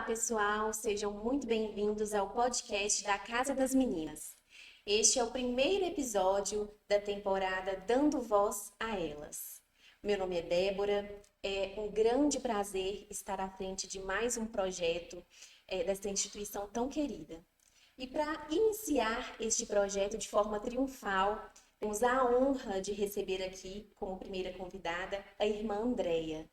pessoal, sejam muito bem-vindos ao podcast da Casa das Meninas. Este é o primeiro episódio da temporada Dando Voz a Elas. Meu nome é Débora, é um grande prazer estar à frente de mais um projeto desta instituição tão querida. E para iniciar este projeto de forma triunfal, temos a honra de receber aqui, como primeira convidada, a irmã Andréia.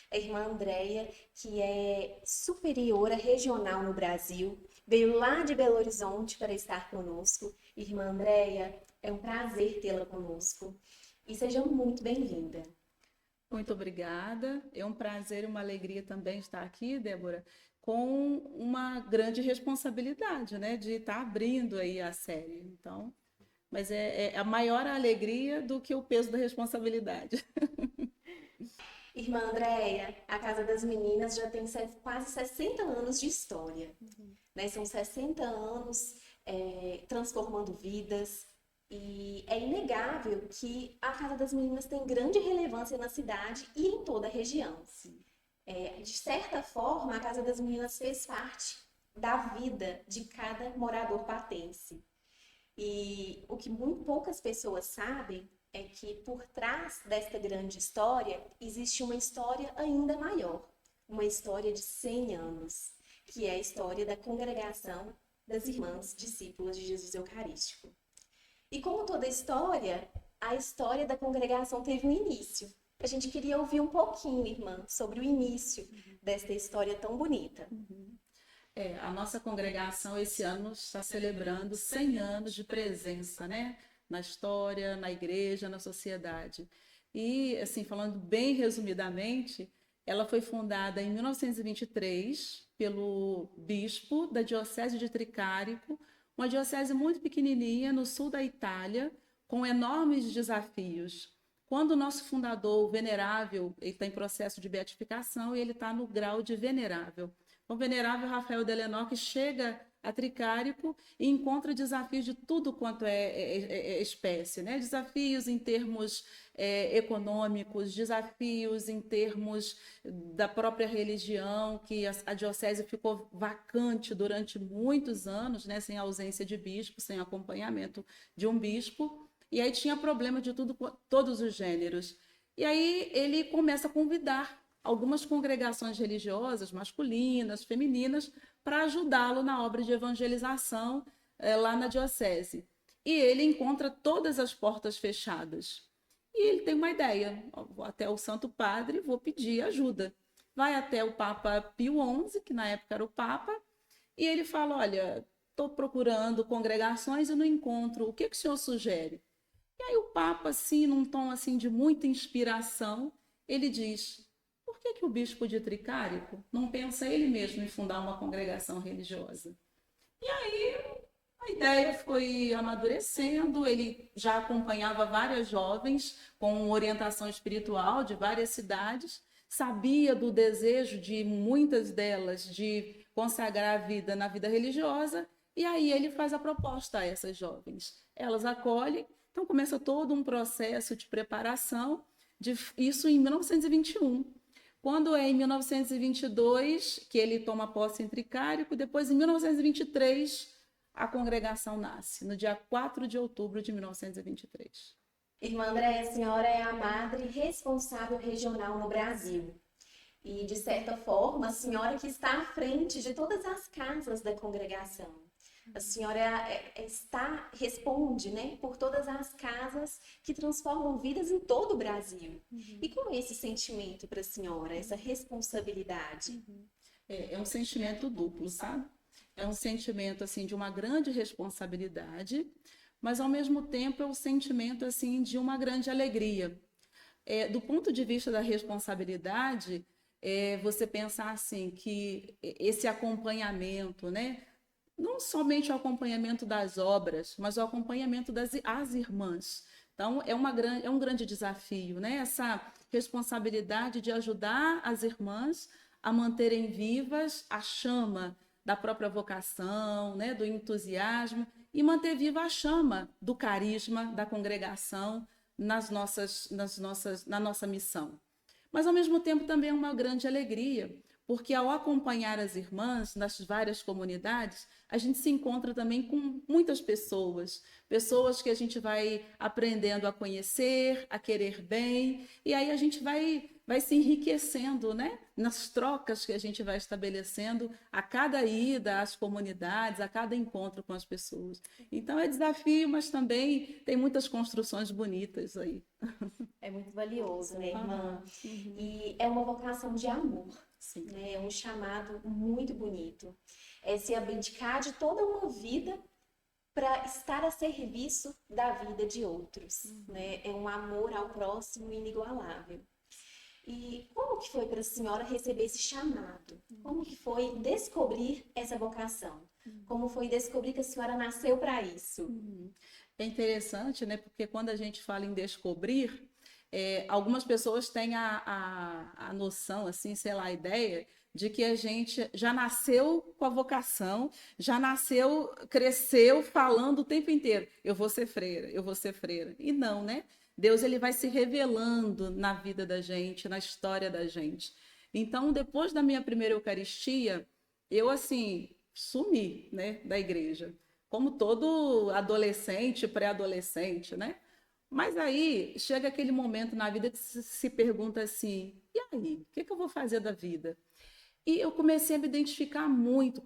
A irmã Andréia, que é superiora regional no Brasil, veio lá de Belo Horizonte para estar conosco. Irmã Andréia, é um prazer tê-la conosco e seja muito bem-vinda. Muito obrigada. É um prazer e uma alegria também estar aqui, Débora, com uma grande responsabilidade, né, de estar abrindo aí a série. Então, mas é a maior alegria do que o peso da responsabilidade. Irmã Andréia, a Casa das Meninas já tem quase 60 anos de história, né? São 60 anos transformando vidas e é inegável que a Casa das Meninas tem grande relevância na cidade e em toda a região. De certa forma, a Casa das Meninas fez parte da vida de cada morador patense. E o que muito poucas pessoas sabem é que por trás desta grande história existe uma história ainda maior, uma história de 100 anos, que é a história da congregação das Irmãs Discípulas de Jesus Eucarístico. E como toda história, a história da congregação teve um início. A gente queria ouvir um pouquinho, irmã, sobre o início desta história tão bonita. A nossa congregação esse ano está celebrando 100 anos de presença, né? Na história, na igreja, na sociedade. E, assim, falando bem resumidamente, ela foi fundada em 1923 pelo bispo da Diocese de Tricarico, uma diocese muito pequenininha no sul da Itália, com enormes desafios. Quando o nosso fundador, o venerável, ele está em processo de beatificação e ele está no grau de venerável. O venerável Rafael Delenor, que chega a Tricarico e encontra desafios de tudo quanto é espécie, né? Desafios em termos econômicos, desafios em termos da própria religião, que a diocese ficou vacante durante muitos anos, né? Sem ausência de bispo, sem acompanhamento de um bispo, e aí tinha problema de todos os gêneros. E aí ele começa a convidar algumas congregações religiosas, masculinas, femininas, para ajudá-lo na obra de evangelização lá na diocese. E ele encontra todas as portas fechadas. E ele tem uma ideia, vou até o Santo Padre, vou pedir ajuda. Vai até o Papa Pio XI, que na época era o Papa, e ele fala, olha, estou procurando congregações e não encontro, o que o senhor sugere? E aí o Papa, assim, num tom assim, de muita inspiração, ele diz, por que o bispo de Tricarico não pensa ele mesmo em fundar uma congregação religiosa? E aí a ideia foi amadurecendo, ele já acompanhava várias jovens com orientação espiritual de várias cidades, sabia do desejo de muitas delas de consagrar a vida na vida religiosa, e aí ele faz a proposta a essas jovens. Elas acolhem, então começa todo um processo de preparação, isso em 1921. Quando é em 1922 que ele toma posse em Tricarico, depois em 1923 a congregação nasce, no dia 4 de outubro de 1923. Irmã Andréia, a senhora é a madre responsável regional no Brasil. E, de certa forma, a senhora que está à frente de todas as casas da congregação. A senhora responde, né, por todas as casas que transformam vidas em todo o Brasil. E como é esse sentimento para a senhora, essa responsabilidade? É um sentimento duplo, sabe? É um sentimento assim de uma grande responsabilidade, mas ao mesmo tempo é um sentimento assim de uma grande alegria. Do ponto de vista da responsabilidade, você pensar assim que esse acompanhamento, né? Não somente o acompanhamento das obras, mas o acompanhamento das irmãs. Então, é um grande desafio, né? Essa responsabilidade de ajudar as irmãs a manterem vivas a chama da própria vocação, né? Do entusiasmo, e manter viva a chama do carisma da congregação na nossa missão. Mas, ao mesmo tempo, também é uma grande alegria, porque ao acompanhar as irmãs nas várias comunidades, a gente se encontra também com muitas pessoas, pessoas que a gente vai aprendendo a conhecer, a querer bem, e aí a gente vai se enriquecendo, né? Nas trocas que a gente vai estabelecendo a cada ida às comunidades, a cada encontro com as pessoas. Então é desafio, mas também tem muitas construções bonitas aí. É muito valioso, né, irmã? Uhum. E é uma vocação de amor, Sim. né? É um chamado muito bonito. É se abdicar de toda uma vida para estar a serviço da vida de outros, né? É um amor ao próximo inigualável. E como que foi para a senhora receber esse chamado? Como que foi descobrir essa vocação? Como foi descobrir que a senhora nasceu para isso? É interessante, né? Porque quando a gente fala em descobrir, algumas pessoas têm a noção, assim, sei lá, a ideia de que a gente já nasceu com a vocação, já nasceu, cresceu falando o tempo inteiro, eu vou ser freira, eu vou ser freira. E não, né? Deus ele vai se revelando na vida da gente, na história da gente. Então, depois da minha primeira Eucaristia, eu, assim, sumi, né, da igreja, como todo adolescente, pré-adolescente, né? Mas aí chega aquele momento na vida que se pergunta assim: e aí? O que eu vou fazer da vida? E eu comecei a me identificar muito.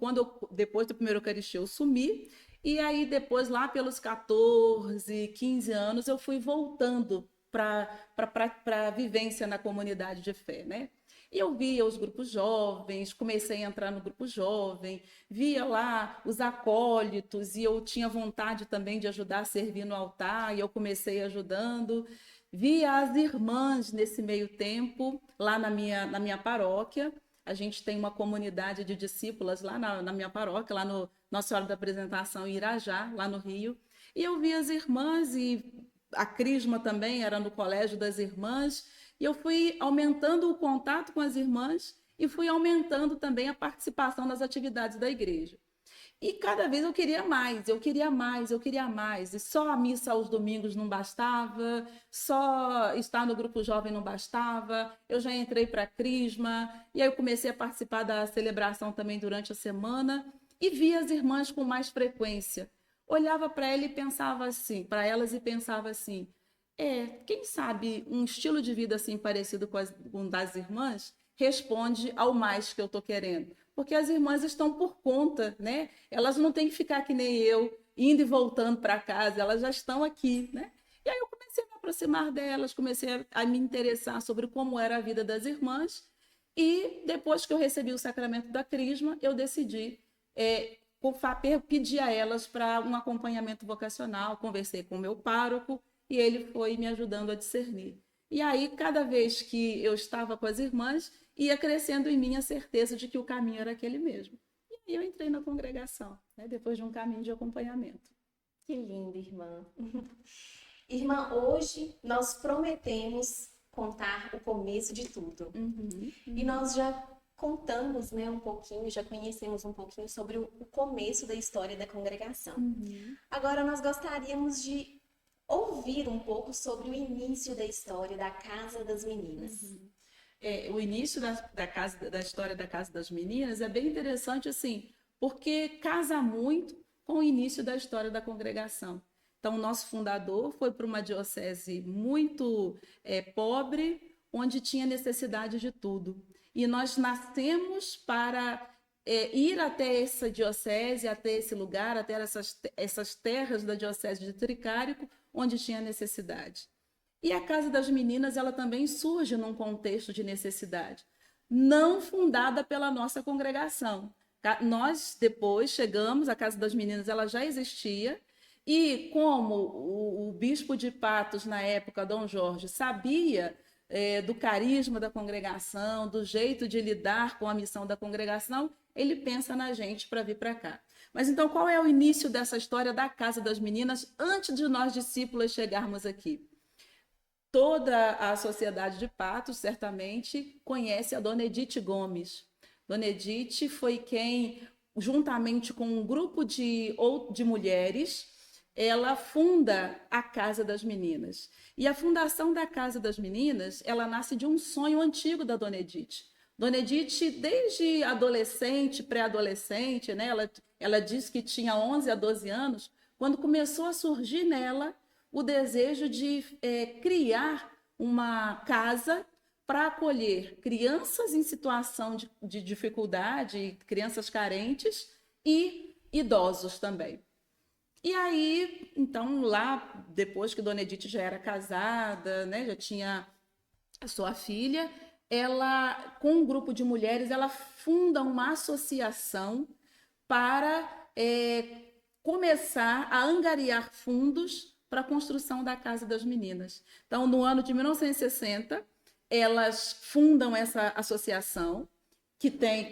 Depois da primeira Eucaristia, eu sumi. E aí, depois, lá pelos 14, 15 anos, eu fui voltando para a vivência na comunidade de fé, né? E eu via os grupos jovens, comecei a entrar no grupo jovem, via lá os acólitos, e eu tinha vontade também de ajudar a servir no altar, e eu comecei ajudando. Via as irmãs nesse meio tempo, lá na minha paróquia. A gente tem uma comunidade de discípulas lá na minha paróquia, lá no Nossa Senhora da Apresentação em Irajá, lá no Rio. E eu vi as irmãs, e a Crisma também era no Colégio das Irmãs, e eu fui aumentando o contato com as irmãs e fui aumentando também a participação nas atividades da igreja. E cada vez eu queria mais, eu queria mais, eu queria mais. E só a missa aos domingos não bastava, só estar no grupo jovem não bastava. Eu já entrei para a Crisma, e aí eu comecei a participar da celebração também durante a semana e via as irmãs com mais frequência. Olhava para ela e pensava assim, para elas e pensava assim: quem sabe um estilo de vida assim parecido com o das irmãs responde ao mais que eu estou querendo. Porque as irmãs estão por conta, né? Elas não têm que ficar que nem eu, indo e voltando para casa, elas já estão aqui, né? E aí eu comecei a me aproximar delas, comecei a me interessar sobre como era a vida das irmãs, e depois que eu recebi o sacramento da Crisma, eu decidi pedir a elas para um acompanhamento vocacional, conversei com o meu pároco, e ele foi me ajudando a discernir. E aí, cada vez que eu estava com as irmãs, ia crescendo em mim a certeza de que o caminho era aquele mesmo. E aí eu entrei na congregação, né, depois de um caminho de acompanhamento. Que lindo, irmã. Irmã, hoje nós prometemos contar o começo de tudo. E nós já contamos, né, um pouquinho, já conhecemos um pouquinho sobre o começo da história da congregação. Agora nós gostaríamos de ouvir um pouco sobre o início da história da Casa das Meninas. O início da história da Casa das Meninas é bem interessante, assim, porque casa muito com o início da história da congregação. Então, o nosso fundador foi para uma diocese muito pobre, onde tinha necessidade de tudo. E nós nascemos para ir até essa diocese, até esse lugar, até essas terras da diocese de Tricárico, onde tinha necessidade. E a Casa das Meninas, ela também surge num contexto de necessidade, não fundada pela nossa congregação. Nós depois chegamos, a Casa das Meninas ela já existia, e como o bispo de Patos, na época, Dom Jorge, sabia do carisma da congregação, do jeito de lidar com a missão da congregação, ele pensa na gente para vir para cá. Mas então, qual é o início dessa história da Casa das Meninas antes de nós discípulas chegarmos aqui? Toda a sociedade de Patos, certamente, conhece a Dona Edith Gomes. Dona Edith foi quem, juntamente com um grupo de mulheres, ela funda a Casa das Meninas. E a fundação da Casa das Meninas, ela nasce de um sonho antigo da Dona Edith. Dona Edith, desde adolescente, pré-adolescente, né, ela disse que tinha 11 a 12 anos, quando começou a surgir nela o desejo de criar uma casa para acolher crianças em situação de dificuldade, crianças carentes e idosos também. E aí, então, lá, depois que Dona Edith já era casada, né, já tinha a sua filha, ela, com um grupo de mulheres, ela funda uma associação para começar a angariar fundos para a construção da Casa das Meninas. Então, no ano de 1960, elas fundam essa associação,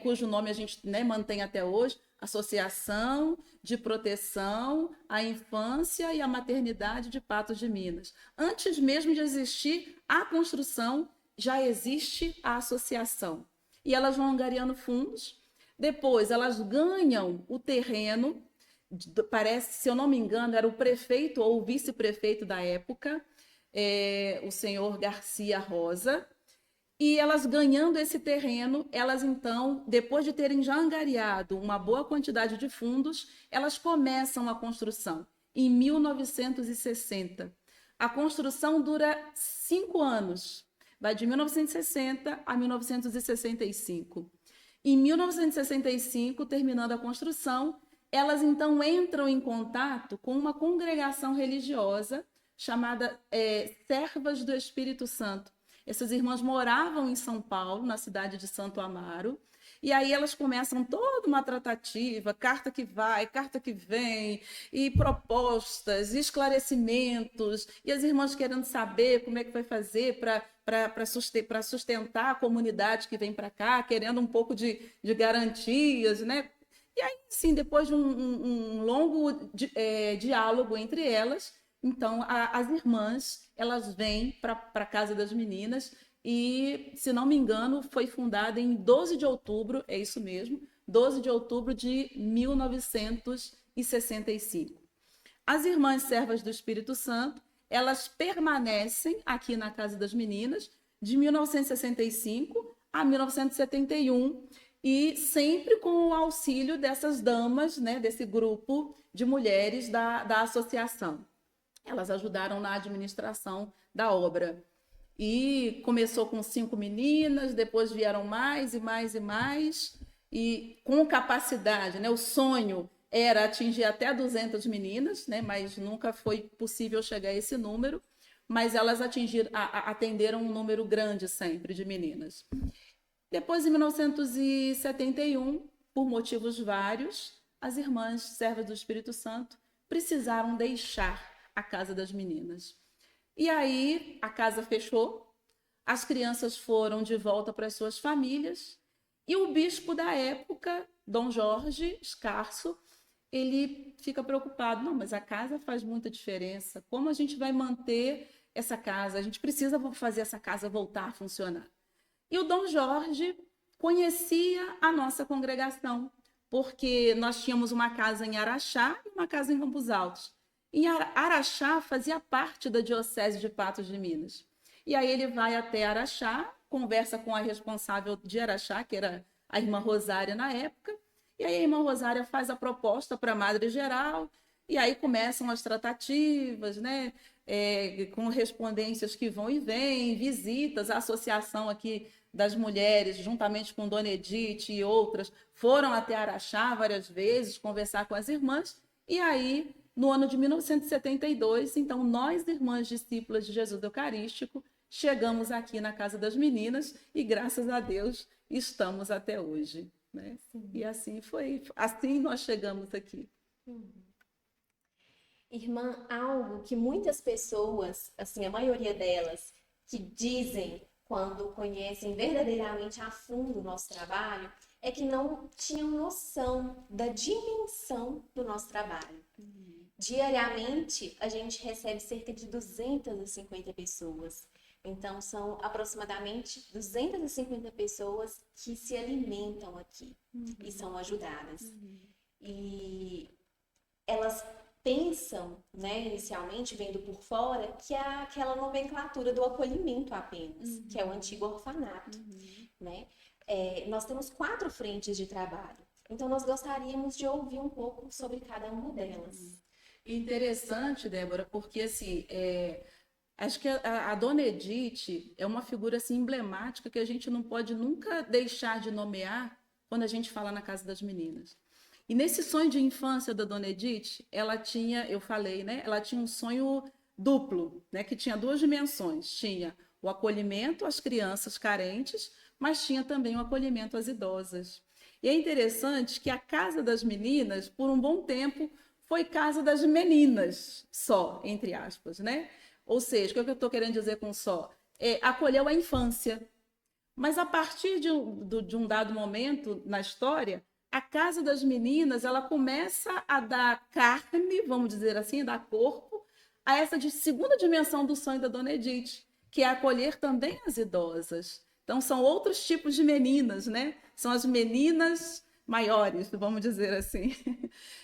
cujo nome a gente, né, mantém até hoje, Associação de Proteção à Infância e à Maternidade de Patos de Minas. Antes mesmo de existir a construção, já existe a associação. E elas vão angariando fundos. Depois, elas ganham o terreno, parece, se eu não me engano, era o prefeito ou o vice-prefeito da época, o senhor Garcia Rosa. E elas ganhando esse terreno, elas então, depois de terem já angariado uma boa quantidade de fundos, elas começam a construção em 1960. A construção dura 5 anos, vai de 1960 a 1965. Em 1965, terminando a construção, elas então entram em contato com uma congregação religiosa chamada Servas do Espírito Santo. Essas irmãs moravam em São Paulo, na cidade de Santo Amaro, e aí elas começam toda uma tratativa, carta que vai, carta que vem, e propostas, esclarecimentos, e as irmãs querendo saber como é que vai fazer para sustentar a comunidade que vem para cá, querendo um pouco de garantias, né? E aí, sim, depois de um longo diálogo entre elas, então, as irmãs, elas vêm para a Casa das Meninas e, se não me engano, foi fundada em 12 de outubro, é isso mesmo, 12 de outubro de 1965. As irmãs servas do Espírito Santo, elas permanecem aqui na Casa das Meninas de 1965 a 1971 e sempre com o auxílio dessas damas, né, desse grupo de mulheres da associação. Elas ajudaram na administração da obra. E começou com 5 meninas, depois vieram mais e mais e mais, e com capacidade, né? O sonho era atingir até 200 meninas, né? Mas nunca foi possível chegar a esse número, mas elas atenderam um número grande sempre de meninas. Depois, em 1971, por motivos vários, as irmãs servas do Espírito Santo precisaram deixar a Casa das Meninas. E aí a casa fechou, as crianças foram de volta para as suas famílias e o bispo da época, Dom Jorge Escarso, ele fica preocupado. Não, mas a casa faz muita diferença. Como a gente vai manter essa casa? A gente precisa fazer essa casa voltar a funcionar. E o Dom Jorge conhecia a nossa congregação, porque nós tínhamos uma casa em Araxá e uma casa em Campos Altos. E Araxá fazia parte da Diocese de Patos de Minas. E aí ele vai até Araxá, conversa com a responsável de Araxá, que era a irmã Rosária na época, e aí a irmã Rosária faz a proposta para a Madre Geral, e aí começam as tratativas, né? Com correspondências que vão e vêm, visitas, a associação aqui das mulheres, juntamente com Dona Edith e outras, foram até Araxá várias vezes conversar com as irmãs, e aí no ano de 1972, então, nós, irmãs discípulas de Jesus Eucarístico, chegamos aqui na Casa das Meninas e, graças a Deus, estamos até hoje. Né? E assim foi, assim nós chegamos aqui. Irmã, algo que muitas pessoas, assim, a maioria delas, que dizem quando conhecem verdadeiramente a fundo o nosso trabalho, é que não tinham noção da dimensão do nosso trabalho. Diariamente, a gente recebe cerca de 250 pessoas. Então, são aproximadamente 250 pessoas que se alimentam aqui e são ajudadas. E elas pensam, né, inicialmente, vendo por fora, que é aquela nomenclatura do acolhimento apenas, que é o antigo orfanato, né? nós temos 4 frentes de trabalho. Então, nós gostaríamos de ouvir um pouco sobre cada uma delas. Interessante, Débora, porque assim, acho que a Dona Edith é uma figura assim, emblemática que a gente não pode nunca deixar de nomear quando a gente fala na Casa das Meninas. E nesse sonho de infância da Dona Edith, ela tinha, eu falei, né? Ela tinha um sonho duplo, né? Que tinha 2 dimensões. Tinha o acolhimento às crianças carentes, mas tinha também o acolhimento às idosas. E é interessante que a Casa das Meninas, por um bom tempo, foi casa das meninas só, entre aspas, né? Ou seja, o que eu estou querendo dizer com só? Acolheu a infância. Mas a partir de um dado momento na história, a Casa das Meninas ela começa a dar carne, vamos dizer assim, dar corpo a essa segunda dimensão do sonho da Dona Edith, que é acolher também as idosas. Então, são outros tipos de meninas, né? São as meninas maiores, vamos dizer assim.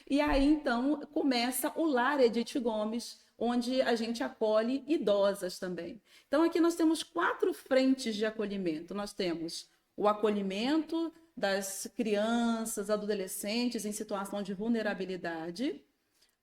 E aí, então, começa o Lar Edith Gomes, onde a gente acolhe idosas também. Então, aqui nós temos 4 frentes de acolhimento. Nós temos o acolhimento das crianças, adolescentes em situação de vulnerabilidade.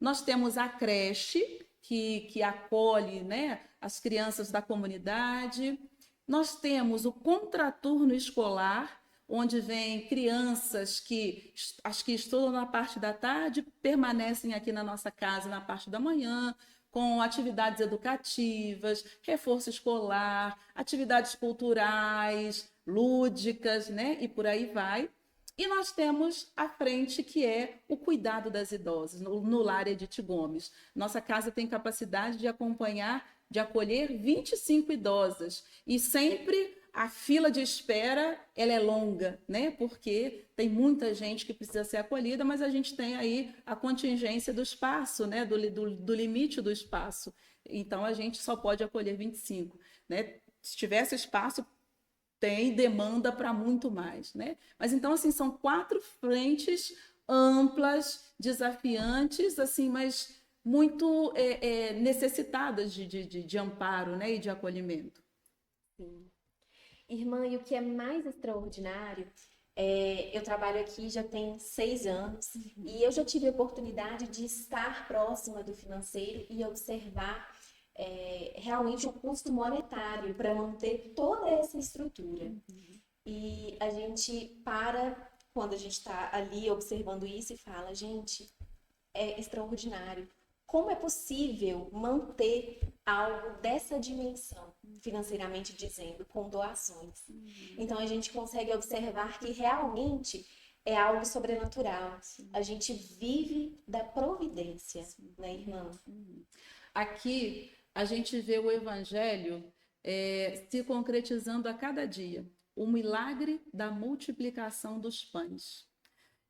Nós temos a creche, que acolhe, né, as crianças da comunidade. Nós temos o contraturno escolar, onde vêm crianças que as que estudam na parte da tarde permanecem aqui na nossa casa na parte da manhã, com atividades educativas, reforço escolar, atividades culturais, lúdicas, né? E por aí vai. E nós temos a frente que é o cuidado das idosas, no Lar Edith Gomes. Nossa casa tem capacidade de acompanhar, de acolher 25 idosas e sempre a fila de espera ela é longa, né? Porque tem muita gente que precisa ser acolhida, mas a gente tem aí a contingência do espaço, né? Do limite do espaço. Então a gente só pode acolher 25, né? Se tivesse espaço, tem demanda para muito mais, né? Mas então assim são 4 frentes amplas, desafiantes, assim, mas muito necessitadas de amparo, né? E de acolhimento. Sim. Irmã, e o que é mais extraordinário, eu trabalho aqui já tem 6 anos e eu já tive a oportunidade de estar próxima do financeiro e observar realmente o custo monetário para manter toda essa estrutura. E a gente quando a gente está ali observando isso e fala, gente, é extraordinário. Como é possível manter algo dessa dimensão, financeiramente dizendo, com doações? Então, a gente consegue observar que realmente é algo sobrenatural. A gente vive da providência, né, irmã? Aqui, a gente vê o Evangelho se concretizando a cada dia. O milagre da multiplicação dos pães.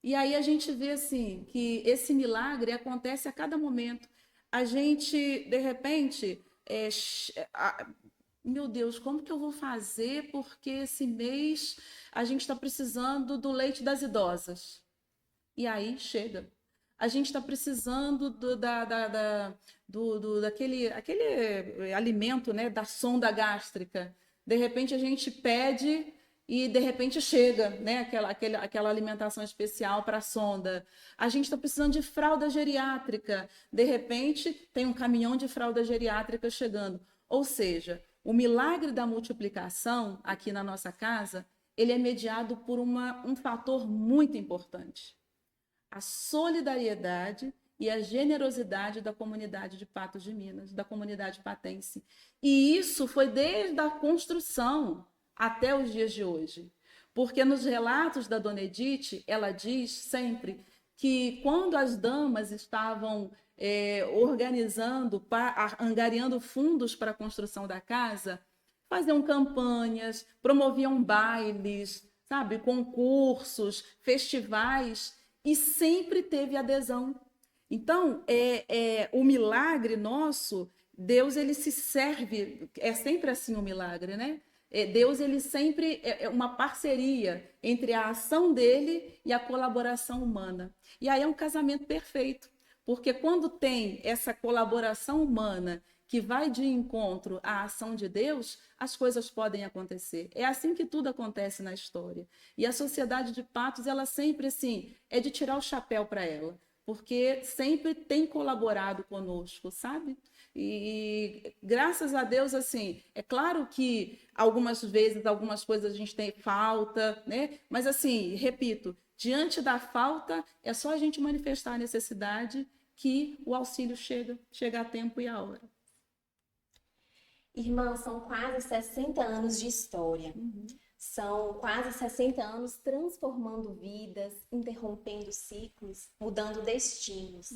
E aí a gente vê assim que esse milagre acontece a cada momento. A gente, de repente, meu Deus, como que eu vou fazer? Porque esse mês a gente está precisando do leite das idosas. E aí chega. A gente está precisando daquele alimento, né, da sonda gástrica. De repente a gente pede e de repente chega, né, aquela alimentação especial para a sonda. A gente está precisando de fralda geriátrica. De repente tem um caminhão de fralda geriátrica chegando. Ou seja, o milagre da multiplicação aqui na nossa casa, ele é mediado por um fator muito importante. A solidariedade e a generosidade da comunidade de Patos de Minas, da comunidade patense. E isso foi desde a construção até os dias de hoje. Porque nos relatos da Dona Edith, ela diz sempre que quando as damas estavam organizando, angariando fundos para a construção da casa, faziam campanhas, promoviam bailes, sabe, concursos, festivais, e sempre teve adesão. Então, o milagre nosso, Deus ele se serve, é sempre assim o milagre, né? Deus ele sempre é uma parceria entre a ação dele e a colaboração humana. E aí é um casamento perfeito, porque quando tem essa colaboração humana que vai de encontro à ação de Deus, as coisas podem acontecer. É assim que tudo acontece na história. E a Sociedade de Patos, ela sempre, assim, é de tirar o chapéu para ela, porque sempre tem colaborado conosco, sabe? E graças a Deus, assim, é claro que algumas vezes, algumas coisas a gente tem falta, né? Mas, assim, repito, diante da falta, é só a gente manifestar a necessidade que o auxílio chega a tempo e a hora. Irmãos, são quase 60 anos de história. São quase 60 anos transformando vidas, interrompendo ciclos, mudando destinos.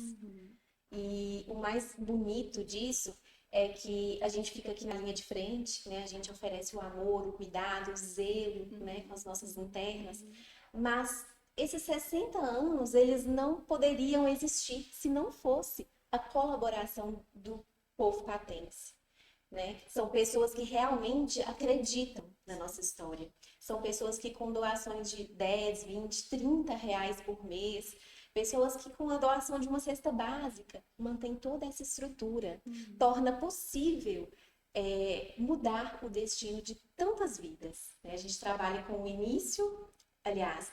E o mais bonito disso é que a gente fica aqui na linha de frente, né? A gente oferece o amor, o cuidado, o zelo, né? Com as nossas internas. Mas esses 60 anos, eles não poderiam existir se não fosse a colaboração do povo patense. Né? São pessoas que realmente acreditam na nossa história. São pessoas que com doações de 10, 20, 30 reais por mês, pessoas que com a doação de uma cesta básica mantém toda essa estrutura, torna possível mudar o destino de tantas vidas. Né? A gente trabalha com o início, aliás,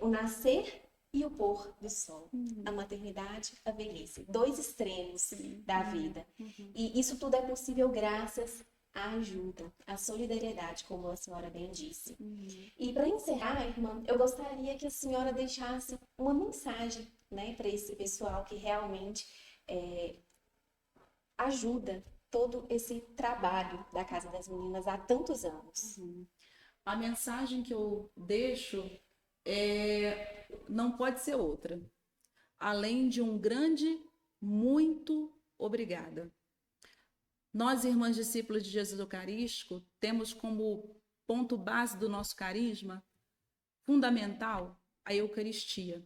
o nascer e o pôr do sol, a maternidade, a velhice, 2 extremos da vida. E isso tudo é possível graças à ajuda, à solidariedade, como a senhora bem disse. E para encerrar, irmã, eu gostaria que a senhora deixasse uma mensagem, né, para esse pessoal que realmente ajuda todo esse trabalho da Casa das Meninas há tantos anos. A mensagem que eu deixo não pode ser outra, além de um grande muito obrigada. Nós, irmãs discípulas de Jesus Eucarístico, temos como ponto base do nosso carisma fundamental a Eucaristia.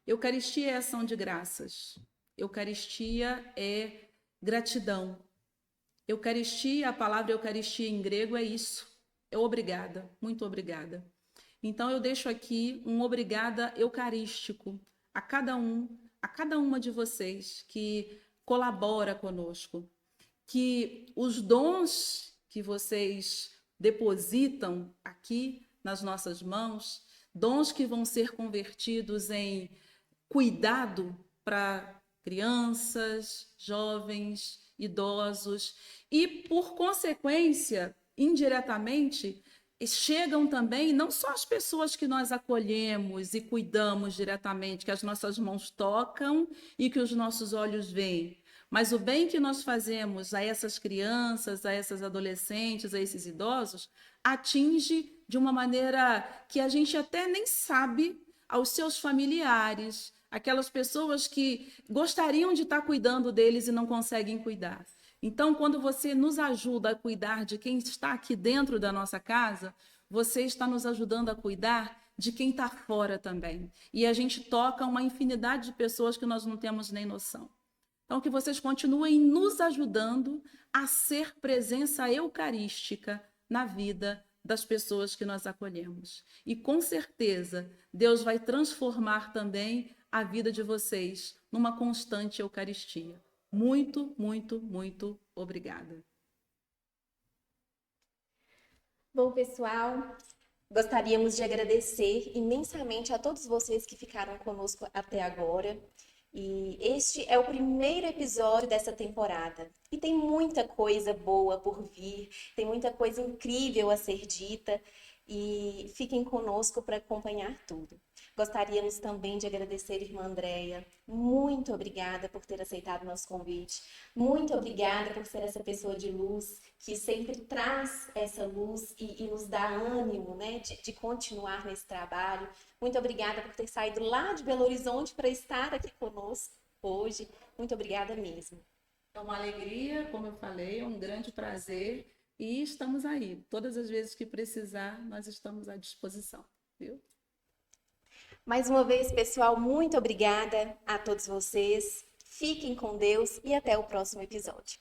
Eucaristia é ação de graças. Eucaristia é gratidão. Eucaristia, a palavra Eucaristia em grego é isso, é obrigada, muito obrigada. Então eu deixo aqui um obrigada eucarístico a cada uma de vocês que colabora conosco, que os dons que vocês depositam aqui nas nossas mãos, dons que vão ser convertidos em cuidado para crianças, jovens, idosos e, por consequência, indiretamente, chegam também não só as pessoas que nós acolhemos e cuidamos diretamente, que as nossas mãos tocam e que os nossos olhos veem, mas o bem que nós fazemos a essas crianças, a essas adolescentes, a esses idosos, atinge de uma maneira que a gente até nem sabe aos seus familiares, aquelas pessoas que gostariam de estar cuidando deles e não conseguem cuidar. Então, quando você nos ajuda a cuidar de quem está aqui dentro da nossa casa, você está nos ajudando a cuidar de quem está fora também. E a gente toca uma infinidade de pessoas que nós não temos nem noção. Então, que vocês continuem nos ajudando a ser presença eucarística na vida das pessoas que nós acolhemos. E, com certeza, Deus vai transformar também a vida de vocês numa constante Eucaristia. Muito, muito, muito obrigada. Bom, pessoal, gostaríamos de agradecer imensamente a todos vocês que ficaram conosco até agora. E este é o primeiro episódio dessa temporada. E tem muita coisa boa por vir, tem muita coisa incrível a ser dita. E fiquem conosco para acompanhar tudo. Gostaríamos também de agradecer a irmã Andréia. Muito obrigada por ter aceitado o nosso convite. Muito obrigada por ser essa pessoa de luz que sempre traz essa luz e nos dá ânimo, né, de continuar nesse trabalho. Muito obrigada por ter saído lá de Belo Horizonte para estar aqui conosco hoje. Muito obrigada mesmo. É uma alegria, como eu falei, é um grande prazer. E estamos aí. Todas as vezes que precisar, nós estamos à disposição, viu? Mais uma vez, pessoal, muito obrigada a todos vocês. Fiquem com Deus e até o próximo episódio.